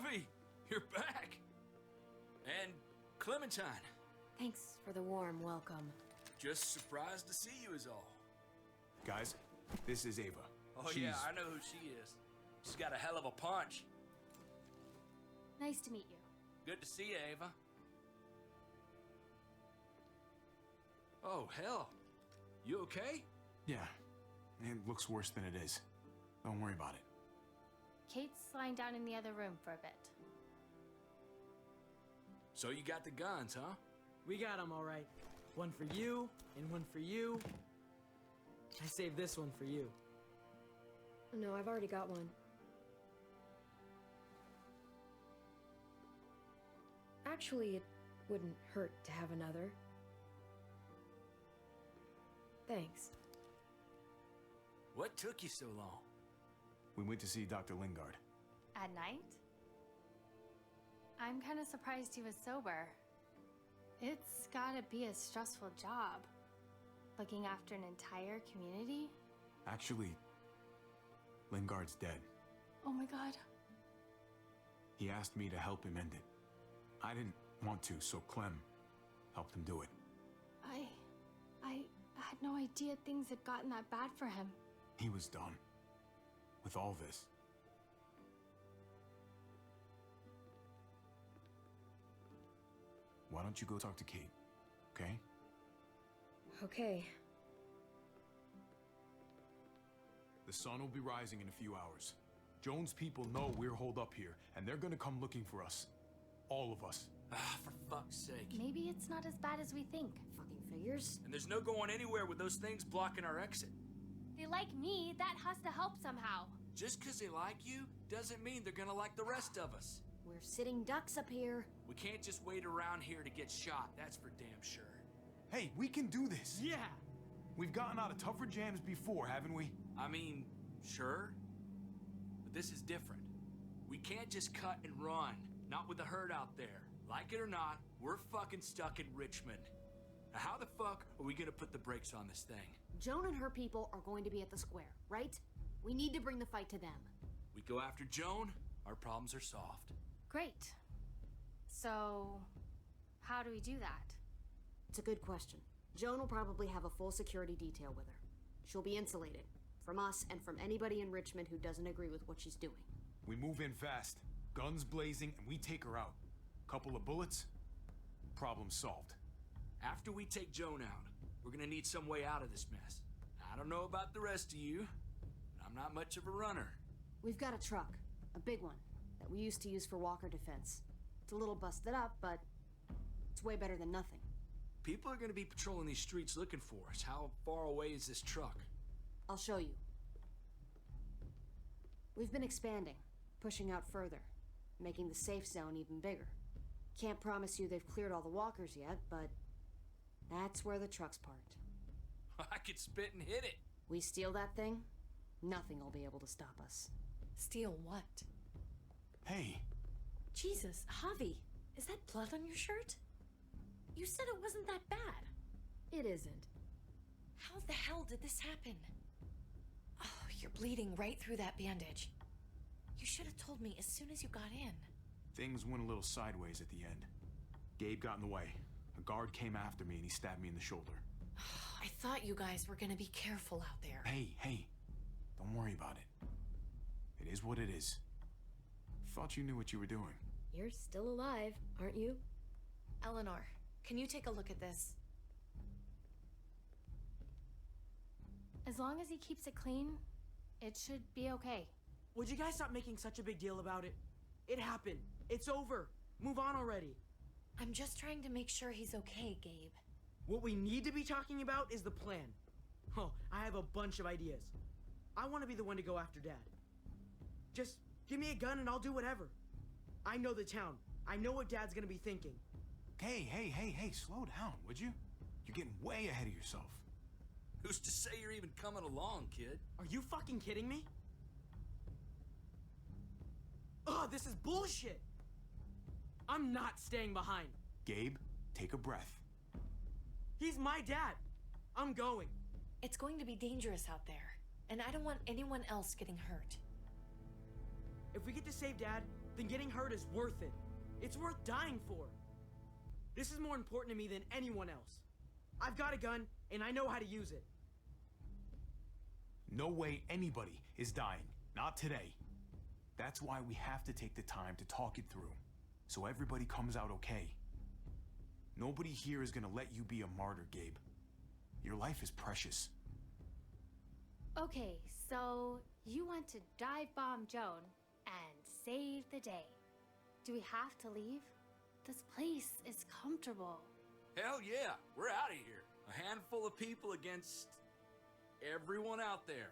Javi, you're back. And Clementine. Thanks for the warm welcome. Just surprised to see you is all. Guys, this is Ava. Oh yeah, I know who she is. She's got a hell of a punch. Nice to meet you. Good to see you, Ava. Oh, hell. You okay? Yeah, it looks worse than it is. Don't worry about it. Kate's lying down in the other room for a bit. So you got the guns, huh? We got them all right. One for you, and one for you. I saved this one for you. No, I've already got one. Actually, it wouldn't hurt to have another. Thanks. What took you so long? We went to see Dr. Lingard. At night? I'm kind of surprised he was sober. It's gotta be a stressful job. Looking after an entire community? Actually, Lingard's dead. Oh my god. He asked me to help him end it. I didn't want to, so Clem helped him do it. I had no idea things had gotten that bad for him. He was done with all this. Why don't you go talk to Kate, okay? Okay. The sun will be rising in a few hours. Jones' people know we're holed up here, and they're gonna come looking for us. All of us. Ah, for fuck's sake. Maybe it's not as bad as we think. Fucking figures. And there's no going anywhere with those things blocking our exit. They like me, that has to help somehow. Just because they like you doesn't mean they're gonna like the rest of us. We're sitting ducks up here. We can't just wait around here to get shot, that's for damn sure. Hey, we can do this! Yeah! We've gotten out of tougher jams before, haven't we? I mean, sure. But this is different. We can't just cut and run, not with the herd out there. Like it or not, we're fucking stuck in Richmond. Now how the fuck are we gonna put the brakes on this thing? Joan and her people are going to be at the square, right? We need to bring the fight to them. We go after Joan, our problems are solved. Great. So, how do we do that? It's a good question. Joan will probably have a full security detail with her. She'll be insulated. From us and from anybody in Richmond who doesn't agree with what she's doing. We move in fast, guns blazing, and we take her out. Couple of bullets, problem solved. After we take Joan out, we're gonna need some way out of this mess. I don't know about the rest of you, but I'm not much of a runner. We've got a truck, a big one, that we used to use for walker defense. It's a little busted up, but it's way better than nothing. People are gonna be patrolling these streets looking for us. How far away is this truck? I'll show you. We've been expanding, pushing out further, making the safe zone even bigger. Can't promise you they've cleared all the walkers yet, but that's where the truck's parked. I could spit and hit it. We steal that thing, nothing will be able to stop us. Steal what? Hey, Jesus, Javi, is that blood on your shirt? You said it wasn't that bad. It isn't. How the hell did this happen? Oh, you're bleeding right through that bandage. You should have told me as soon as you got in. things went a little sideways at the end. Gabe got in the way. A guard came after me and he stabbed me in the shoulder. I thought you guys were gonna be careful out there. Hey, don't worry about it. It is what it is. Thought you knew what you were doing. You're still alive, aren't you? Eleanor, can you take a look at this? As long as he keeps it clean, it should be okay. Would you guys stop making such a big deal about it? It happened. It's over. Move on already. I'm just trying to make sure he's okay, Gabe. What we need to be talking about is the plan. Oh, I have a bunch of ideas. I want to be the one to go after Dad. Just give me a gun and I'll do whatever. I know the town. I know what Dad's gonna be thinking. Hey, slow down, would you? You're getting way ahead of yourself. Who's to say you're even coming along, kid? Are you fucking kidding me? Ugh, this is bullshit! I'm not staying behind. Gabe, take a breath. He's my dad. I'm going. It's going to be dangerous out there, and I don't want anyone else getting hurt. If we get to save Dad, then getting hurt is worth it. It's worth dying for. This is more important to me than anyone else. I've got a gun, and I know how to use it. No way anybody is dying. Not today. That's why we have to take the time to talk it through, so everybody comes out okay. Nobody here is gonna let you be a martyr, Gabe. Your life is precious. Okay, so you want to dive bomb Joan and save the day. Do we have to leave? This place is comfortable. Hell yeah, we're out of here. A handful of people against everyone out there.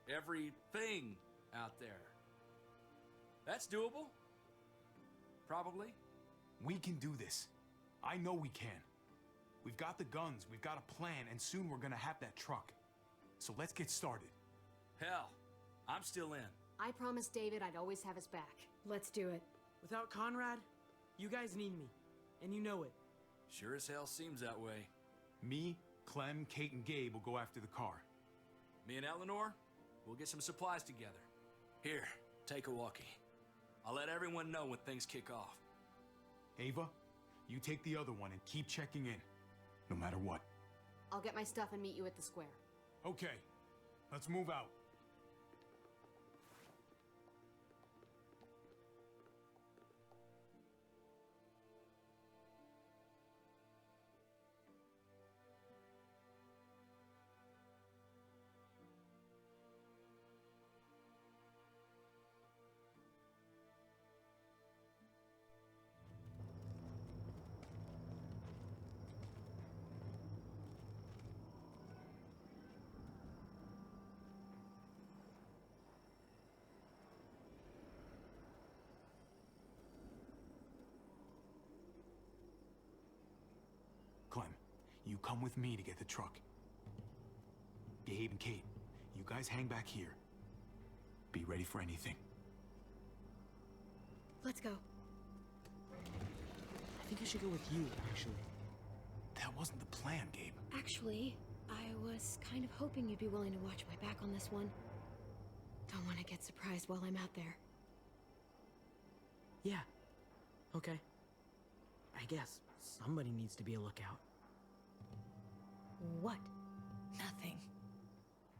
Everything out there. That's doable. Probably. We can do this. I know we can. We've got the guns, we've got a plan, and soon we're gonna have that truck. So let's get started. Hell, I'm still in. I promised David I'd always have his back. Let's do it. Without Conrad, you guys need me, and you know it. Sure as hell seems that way. Me, Clem, Kate, and Gabe will go after the car. Me and Eleanor, we'll get some supplies together. Here, take a walkie. I'll let everyone know when things kick off. Ava, you take the other one and keep checking in, no matter what. I'll get my stuff and meet you at the square. Okay, let's move out. Clem, you come with me to get the truck. Gabe and Kate, you guys hang back here. Be ready for anything. Let's go. I think I should go with you, actually. That wasn't the plan, Gabe. Actually, I was kind of hoping you'd be willing to watch my back on this one. Don't want to get surprised while I'm out there. Yeah. Okay. I guess somebody needs to be a lookout. What? Nothing.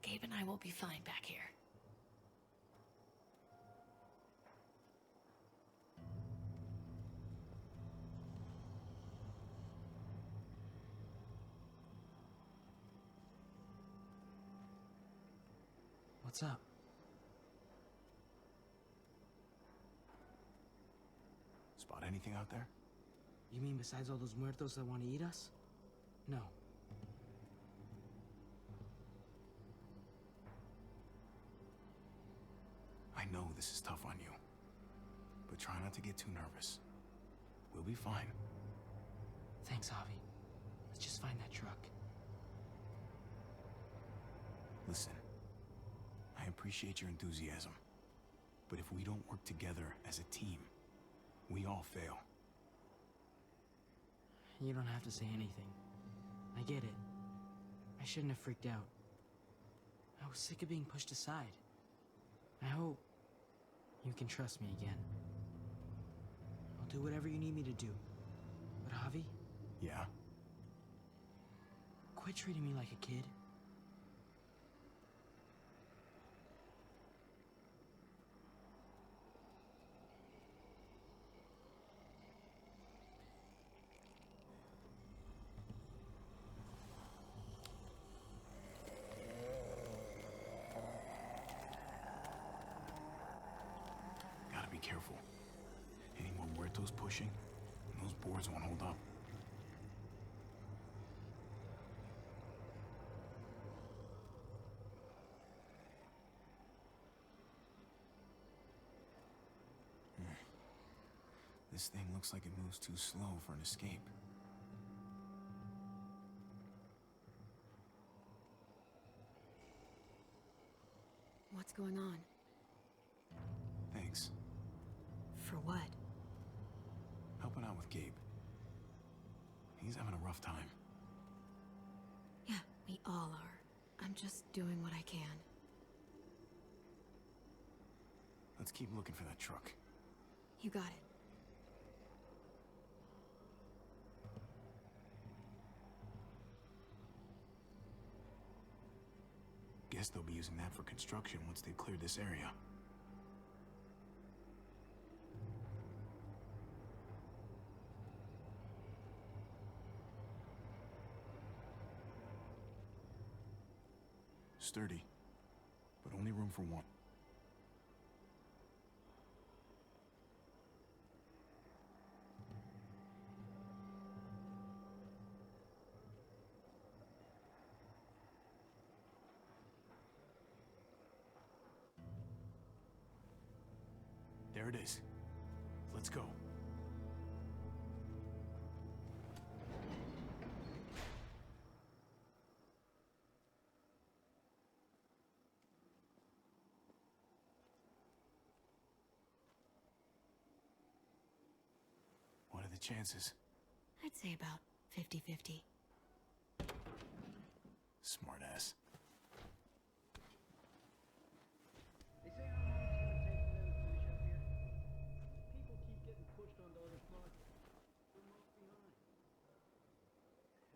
Gabe and I will be fine back here. What's up? Spot anything out there? You mean besides all those muertos that want to eat us? No. I know this is tough on you, but try not to get too nervous. We'll be fine. Thanks, Javi. Let's just find that truck. Listen, I appreciate your enthusiasm, but if we don't work together as a team, we all fail. You don't have to say anything. I get it. I shouldn't have freaked out. I was sick of being pushed aside. I hope you can trust me again. I'll do whatever you need me to do. But Javi, Yeah? quit treating me like a kid. Gotta be careful. Any more muertos pushing, and those boards won't hold up. This thing looks like it moves too slow for an escape. What's going on? Thanks. For what? Helping out with Gabe. He's having a rough time. Yeah, we all are. I'm just doing what I can. Let's keep looking for that truck. You got it. Guess they'll be using that for construction once they've cleared this area. Sturdy, but only room for one. There it is. Let's go. What are the chances? I'd say about 50-50. Smartass. They say how long it's gonna take for them to finish up here. People keep getting pushed onto other projects. We're left behind.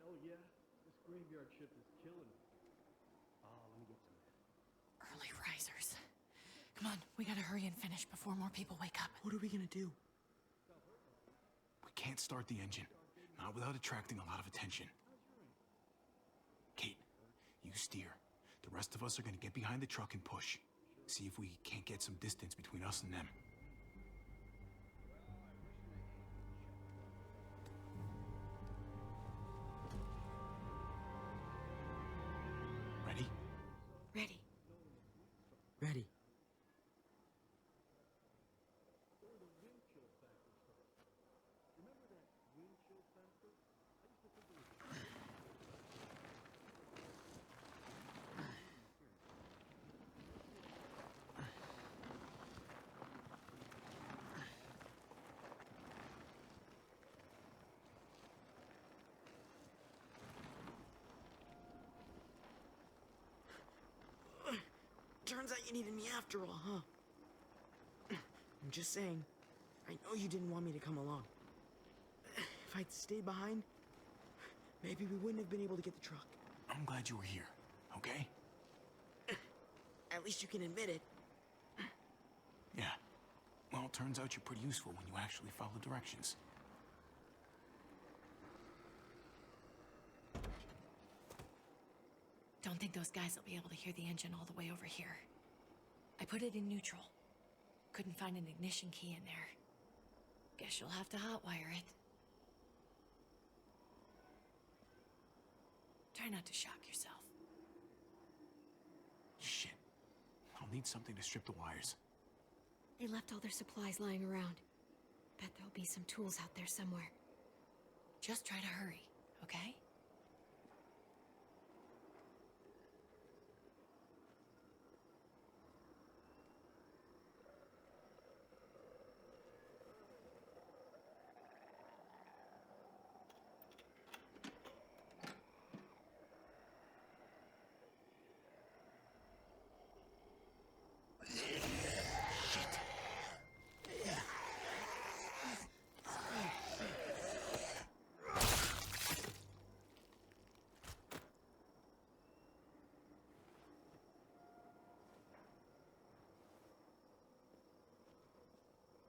Hell yeah, this graveyard shift is killing me. Let me get some of that. Early risers. Come on, we gotta hurry and finish before more people wake up. What are we gonna do? We can't start the engine. Not without attracting a lot of attention. Kate, you steer. The rest of us are gonna get behind the truck and push. See if we can't get some distance between us and them. Ready? Ready. Ready. Turns out you needed me after all, huh? I'm just saying, I know you didn't want me to come along. If I'd stayed behind, maybe we wouldn't have been able to get the truck. I'm glad you were here, okay? At least you can admit it. Yeah. Well, it turns out you're pretty useful when you actually follow directions. Don't think those guys will be able to hear the engine all the way over here. I put it in neutral. Couldn't find an ignition key in there. Guess you'll have to hotwire it. Try not to shock yourself. Shit. I'll need something to strip the wires. They left all their supplies lying around. Bet there'll be some tools out there somewhere. Just try to hurry, okay?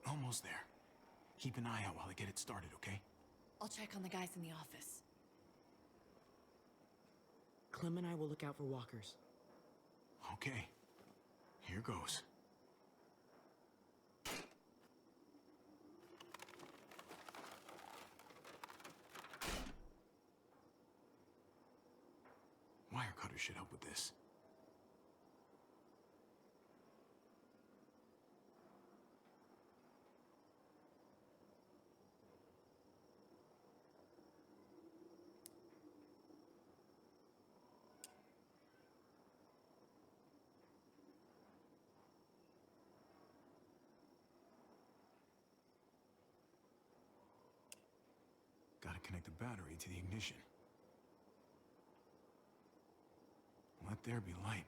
Almost there. Keep an eye out while I get it started, okay? I'll check on the guys in the office. Clem and I will look out for walkers. Okay. Here goes. Wire cutter should help with this. Gotta connect the battery to the ignition. Let there be light.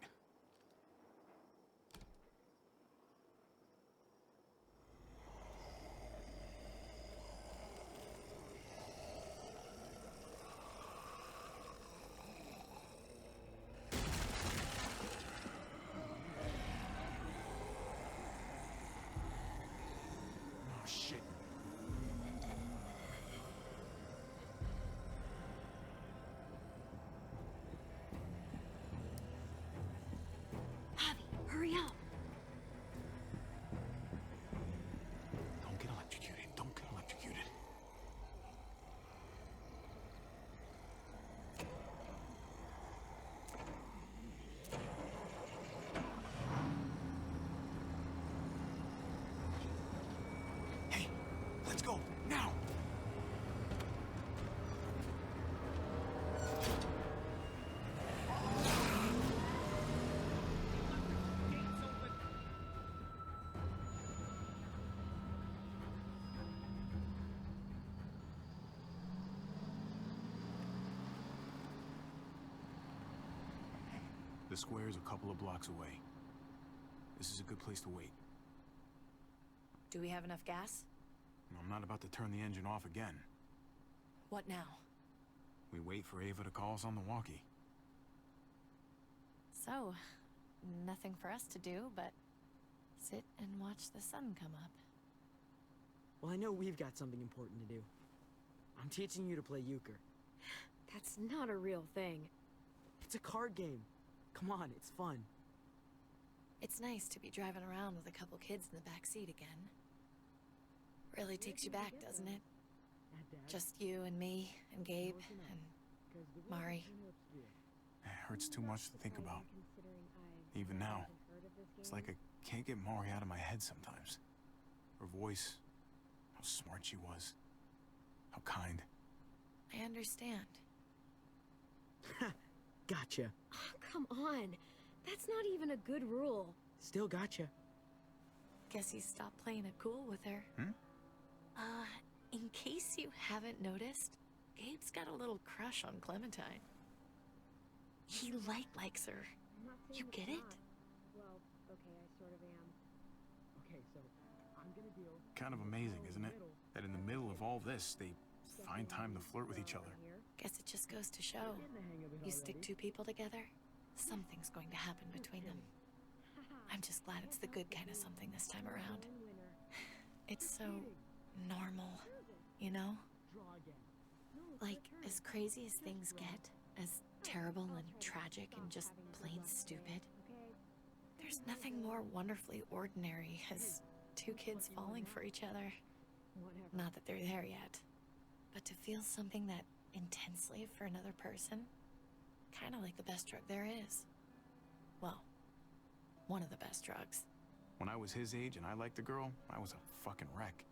The square's a couple of blocks away. This is a good place to wait. Do we have enough gas? I'm not about to turn the engine off again. What now? We wait for Ava to call us on the walkie. So, nothing for us to do but sit and watch the sun come up. Well, I know we've got something important to do. I'm teaching you to play euchre. That's not a real thing. It's a card game. Come on, it's fun. It's nice to be driving around with a couple kids in the back seat again. Really takes you back, doesn't it? Just you and me and Gabe and Mari. It hurts too much to think about. Even now, it's like I can't get Mari out of my head sometimes. Her voice, how smart she was, how kind. I understand. Gotcha. Oh, come on. That's not even a good rule. Still gotcha. Guess he stopped playing it cool with her. In case you haven't noticed, Gabe's got a little crush on Clementine. He likes her. You get it? Well, okay, I sort of am. Okay, so I'm gonna deal. Kind of amazing, isn't it? That in the middle of all this, they find time to flirt with each other. Guess it just goes to show. You stick two people together, something's going to happen between them. I'm just glad it's the good kind of something this time around. It's so normal, you know? Like, as crazy as things get, as terrible and tragic and just plain stupid, there's nothing more wonderfully ordinary as two kids falling for each other. Not that they're there yet, but to feel something that intensely for another person, kind of like the best drug there is. Well, one of the best drugs. When I was his age and I liked a girl, I was a fucking wreck.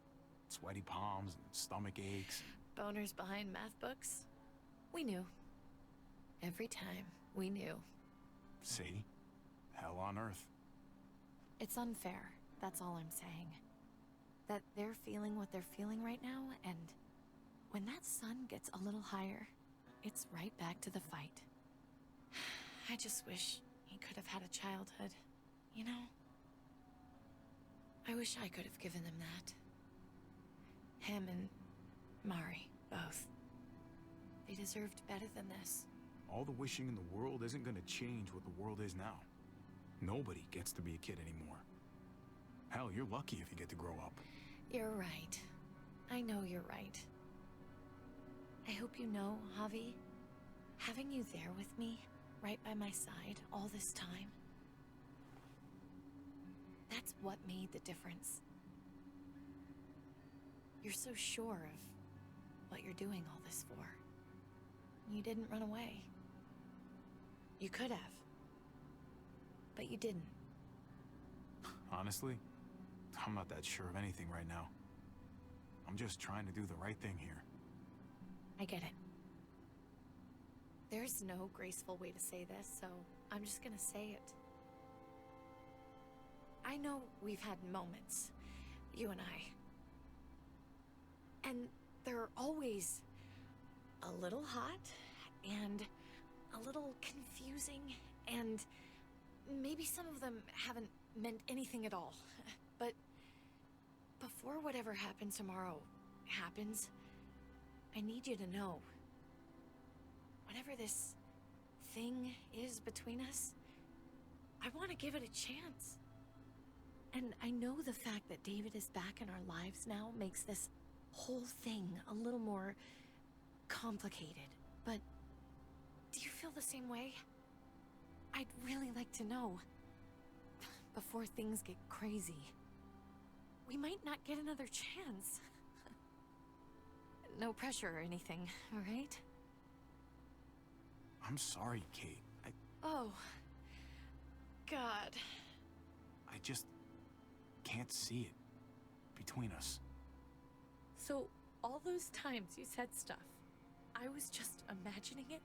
Sweaty palms and stomach aches. Boners behind math books? We knew. Every time, we knew. See? Hell on earth. It's unfair, that's all I'm saying. That they're feeling what they're feeling right now, and when that sun gets a little higher, it's right back to the fight. I just wish he could have had a childhood, you know? I wish I could have given them that. Him and Mari, both. They deserved better than this. All the wishing in the world isn't gonna change what the world is now. Nobody gets to be a kid anymore. Hell, you're lucky if you get to grow up. You're right. I know you're right. I hope you know, Javi, having you there with me, right by my side, all this time, that's what made the difference. You're so sure of what you're doing all this for. You didn't run away. You could have. But you didn't. Honestly, I'm not that sure of anything right now. I'm just trying to do the right thing here. I get it. There's no graceful way to say this, so I'm just gonna say it. I know we've had moments, you and I. And they're always a little hot, and a little confusing, and maybe some of them haven't meant anything at all. But before whatever happens tomorrow happens, I need you to know. Whatever this thing is between us, I want to give it a chance. And I know the fact that David is back in our lives now makes this whole thing a little more complicated. But do you feel the same way? I'd really like to know. Before things get crazy. We might not get another chance. No pressure or anything, all right? I'm sorry, Kate. Oh, God. I just can't see it between us. So, all those times you said stuff, I was just imagining it?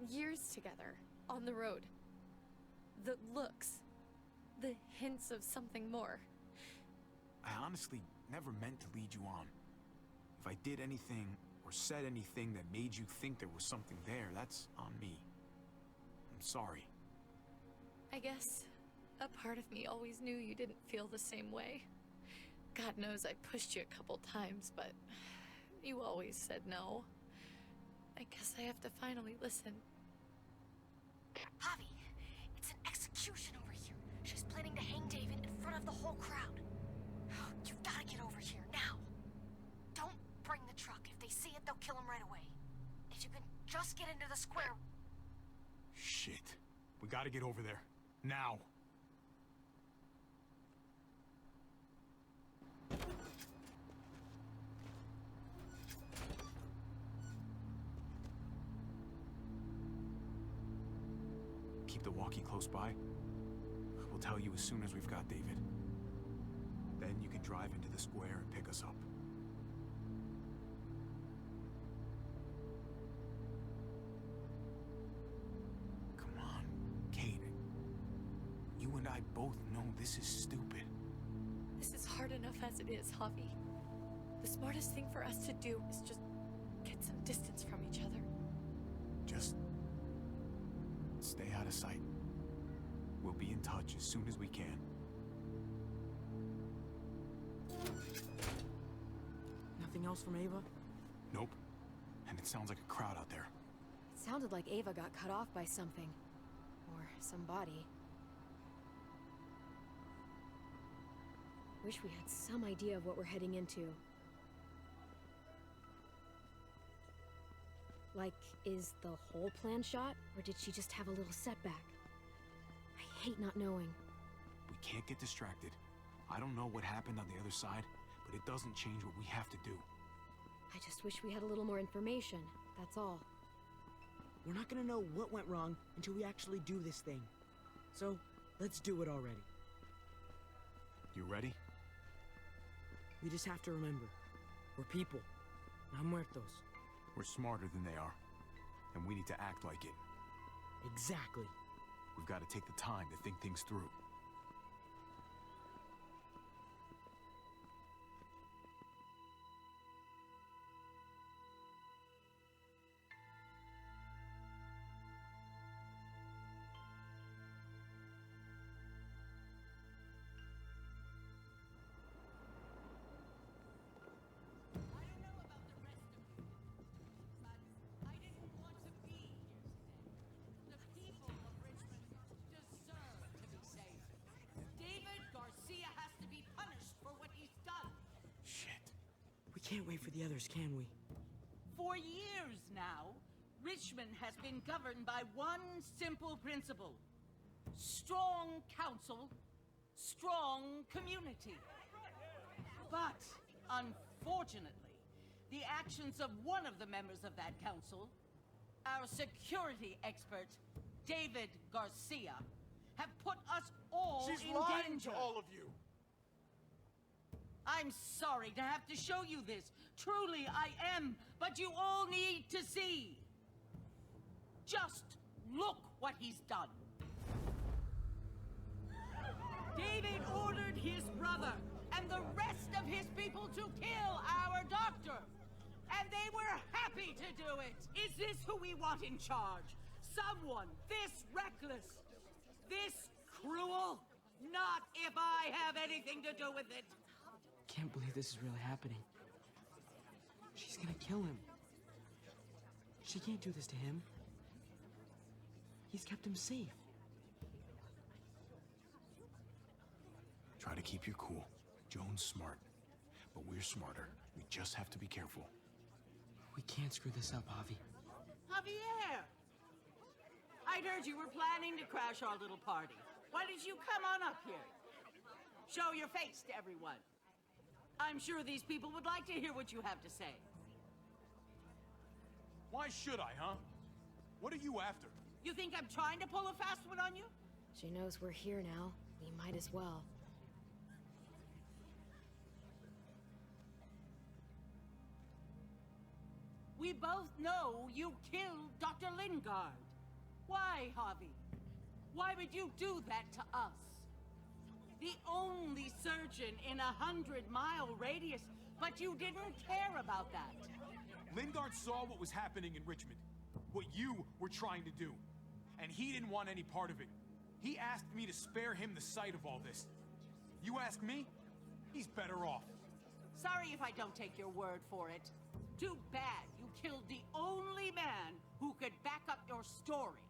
Years together, on the road. The looks. The hints of something more. I honestly never meant to lead you on. If I did anything or said anything that made you think there was something there, that's on me. I'm sorry. I guess a part of me always knew you didn't feel the same way. God knows I pushed you a couple times, but you always said no. I guess I have to finally listen. Javi, it's an execution over here. She's planning to hang David in front of the whole crowd. You've got to get over here now. Don't bring the truck. If they see it, they'll kill him right away. If you can just get into the square. Shit. We gotta get over there. Now. Keep the walkie close by. We'll tell you as soon as we've got David. Then you can drive into the square and pick us up. Come on, Kate. You and I both know this is stupid. This is hard enough as it is, Javi. The smartest thing for us to do is just get some distance from each other. Just stay out of sight. We'll be in touch as soon as we can. Nothing else from Ava? Nope. And it sounds like a crowd out there. It sounded like Ava got cut off by something. Or somebody. Wish we had some idea of what we're heading into. Like, is the whole plan shot? Or did she just have a little setback? I hate not knowing. We can't get distracted. I don't know what happened on the other side, but it doesn't change what we have to do. I just wish we had a little more information, that's all. We're not gonna know what went wrong until we actually do this thing. So, let's do it already. You ready? We just have to remember, we're people, not muertos. We're smarter than they are, and we need to act like it. Exactly. We've got to take the time to think things through. Can't wait for the others, can we? For years now, Richmond has been governed by one simple principle. Strong council, strong community. But, unfortunately, the actions of one of the members of that council, our security expert, David Garcia, have put us all in danger. She's lying to all of you. I'm sorry to have to show you this. Truly, I am. But you all need to see. Just look what he's done. David ordered his brother and the rest of his people to kill our doctor. And they were happy to do it. Is this who we want in charge? Someone this reckless, this cruel? Not if I have anything to do with it. Can't believe this is really happening. She's gonna kill him. She can't do this to him. He's kept him safe. Try to keep your cool. Joan's smart, but we're smarter. We just have to be careful. We can't screw this up, Javi. Javier! I'd heard you were planning to crash our little party. Why did you come on up here? Show your face to everyone. I'm sure these people would like to hear what you have to say. Why should I, huh? What are you after? You think I'm trying to pull a fast one on you? She knows we're here now. We might as well. We both know you killed Dr. Lingard. Why, Javi? Why would you do that to us? The only surgeon in a 100-mile radius, but you didn't care about that. Lingard saw what was happening in Richmond. What you were trying to do. and he didn't want any part of it. He asked me to spare him the sight of all this. You ask me? He's better off. Sorry if I don't take your word for it. Too bad you killed the only man who could back up your story.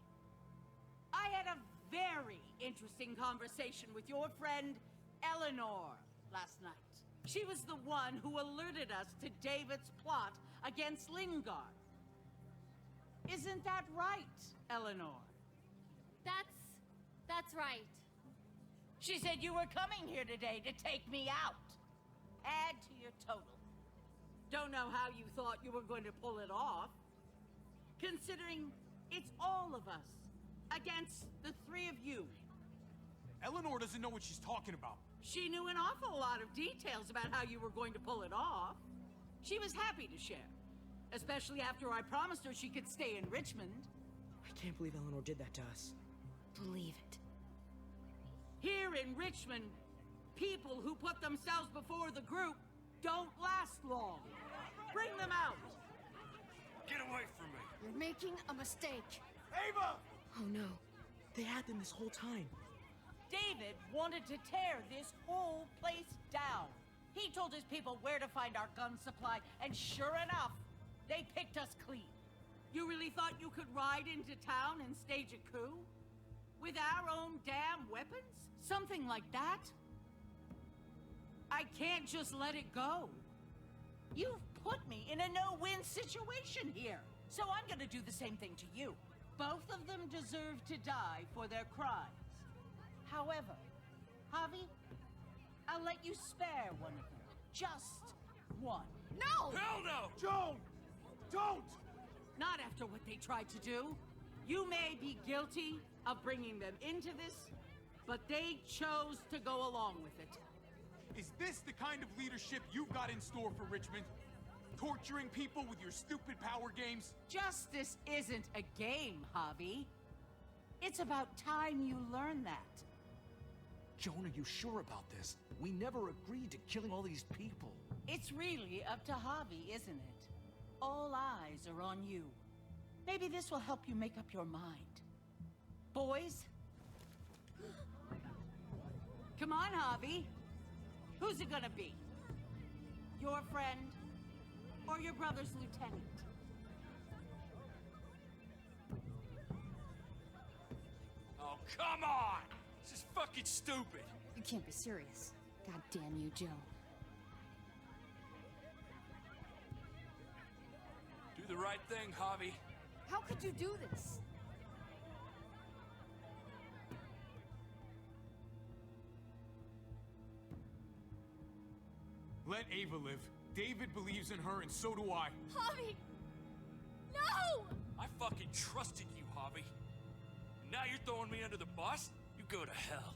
I had a very interesting conversation with your friend Eleanor last night. She was the one who alerted us to David's plot against Lingard. Isn't that right, Eleanor? That's right. She said you were coming here today to take me out. Add to your total. Don't know how you thought you were going to pull it off, considering it's all of us against the three of you. Eleanor doesn't know what she's talking about. She knew an awful lot of details about how you were going to pull it off. She was happy to share, especially after I promised her she could stay in Richmond. I can't believe Eleanor did that to us. Believe it. Here in Richmond, people who put themselves before the group don't last long. Bring them out. Get away from me. You're making a mistake. Ava! Oh no. They had them this whole time. David wanted to tear this whole place down. He told his people where to find our gun supply, and sure enough, they picked us clean. You really thought you could ride into town and stage a coup? With our own damn weapons? Something like that? I can't just let it go. You've put me in a no-win situation here, so I'm gonna do the same thing to you. Both of them deserve to die for their crimes. However, Javi, I'll let you spare one of them. Just one. No! Hell no! Joan! Don't! Not after what they tried to do. You may be guilty of bringing them into this, but they chose to go along with it. Is this the kind of leadership you've got in store for Richmond? Torturing people with your stupid power games? Justice isn't a game, Javi. It's about time you learn that. Joan, are you sure about this? We never agreed to killing all these people. It's really up to Javi, isn't it? All eyes are on you. Maybe this will help you make up your mind. Boys? Come on, Javi. Who's it gonna be? Your friend or your brother's lieutenant? Oh, come on! This is fucking stupid. You can't be serious. God damn you, Joe. Do the right thing, Javi. How could you do this? Let Ava live. David believes in her, and so do I. Javi! No! I fucking trusted you, Javi. And now you're throwing me under the bus? You go to hell.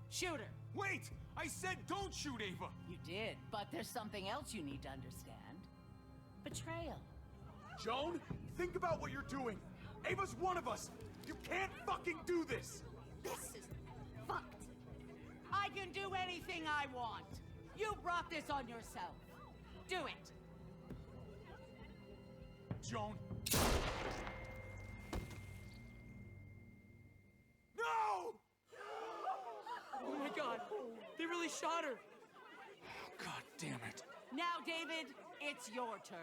Shoot her. Wait! I said don't shoot Ava! You did, but there's something else you need to understand. Betrayal. Joan, think about what you're doing. Ava's one of us. You can't fucking do this. This is fucked. I can do anything I want. You brought this on yourself. Do it. Joan. No! Oh my god. They really shot her. God damn it. Now, David, it's your turn.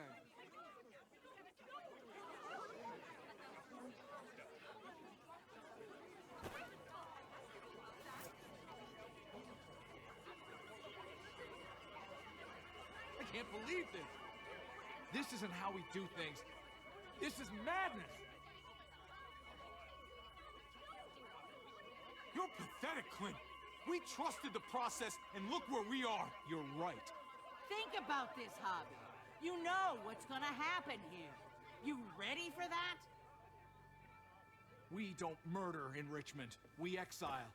I can't believe this. This isn't how we do things. This is madness. You're pathetic, Clint. We trusted the process, and look where we are. You're right. Think about this, Javi. You know what's gonna happen here. You ready for that? We don't murder in Richmond. We exile.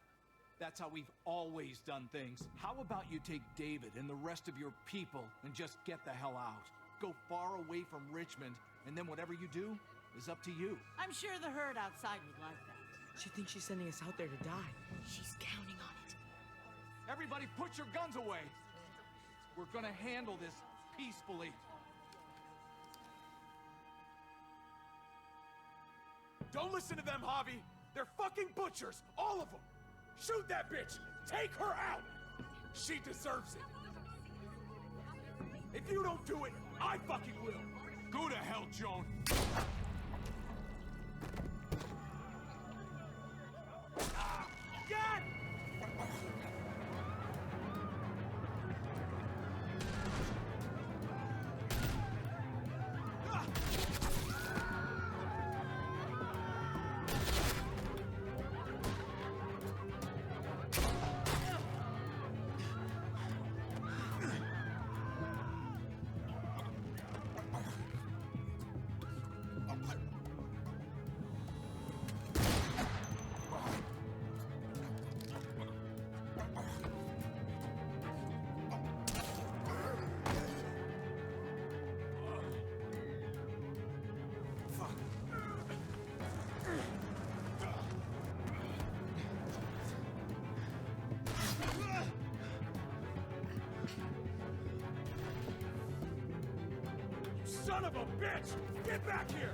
That's how we've always done things. How about you take David and the rest of your people and just get the hell out? Go far away from Richmond, and then whatever you do is up to you. I'm sure the herd outside would like that. She thinks she's sending us out there to die. She's counting on it. Everybody put your guns away. We're gonna handle this peacefully. Don't listen to them, Javi. They're fucking butchers, all of them. Shoot that bitch. Take her out. She deserves it. If you don't do it, I fucking will. Go to hell, Joan. Dad! Son of a bitch! Get back here!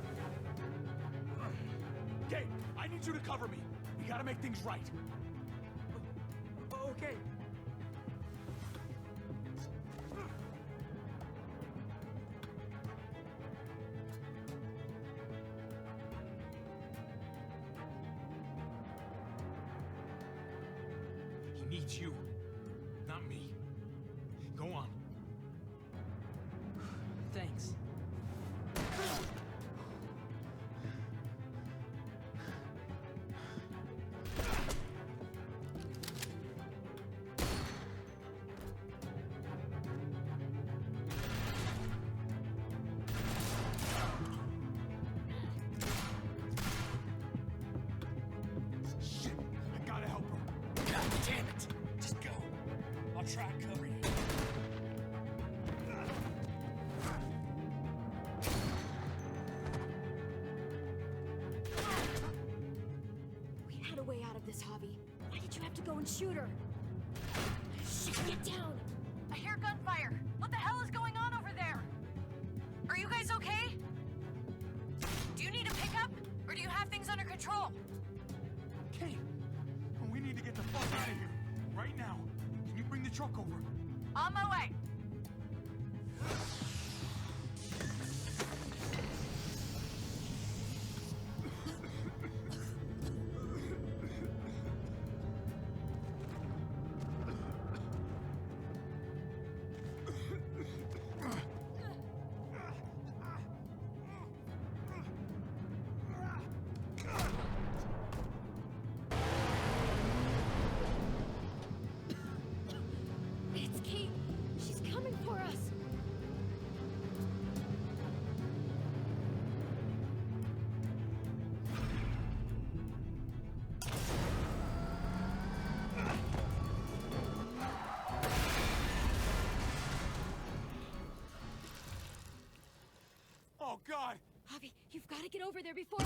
Gabe, I need you to cover me. We gotta make things right. Okay. He needs you, not me. Go on. Thanks. Shit, I gotta help her. God damn it! Just go. I'll try and cover you. We had a way out of this, Javi. Why did you have to go and shoot her? Shit, get down! I hear gunfire. What the hell is going on over there? Are you guys okay? Do you need a pickup? Or do you have things under control? Kate, we need to get the fuck out of here. Right now. Can you bring the truck over? On my way. It's Kate. She's coming for us. Oh, God! Javi, you've got to get over there before...